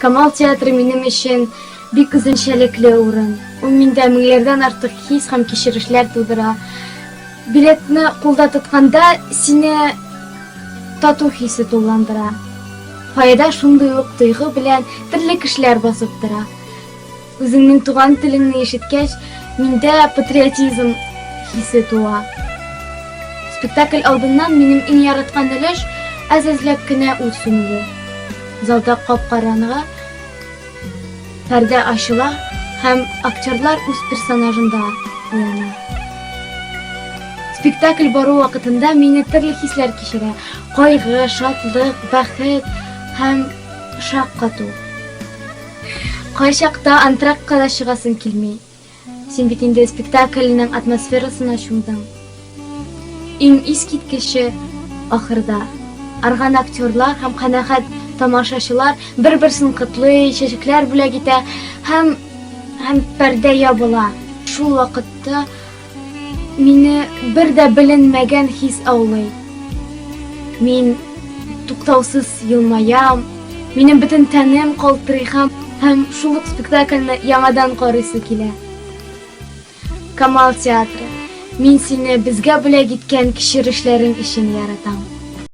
Камал театры минем өчен бик үзенчәлекле урын. Ул миндә меңләрдән артык хис һәм кичерешләр тудыра. Билетны кулда тотканда сине тату хисе тулландыра. Файда шундый ук тойгы белән төрле кешеләр басып тора. Үзеңнең туган телеңне ишеткәч, миндә патриотизм хисе туа. Спектакль алдыннан минем иң яраткан өлеш әзәзләп кенә ут сүнүе. Залда капкаранга пәрдә ачыла һәм актерлар үз персонажында уяна. Спектакль бару вакытында мине төрле хисләр кичерә. Кайгы, шатлык, бәхет һәм шаккату. Кайчакта антракка да чыгасың килми. Син бит инде спектакльнең атмосферасына чумдың. Иң искиткече ахырда арган актерлар һәм канәгать тамашачылар бер-берсен котлый, чәчәкләр бүләк итә һәм пәрдә ябыла. Шул вакытта мине бер дә беленмәгән хис аулый. Мин туктаусыз елмаям, минем бөтен тәнем калтырый һәм шул ук спектакльне яңадан карыйсы килә. Камал театры, мин сине безгә бүләк иткән кичерешләрең өчен яратам.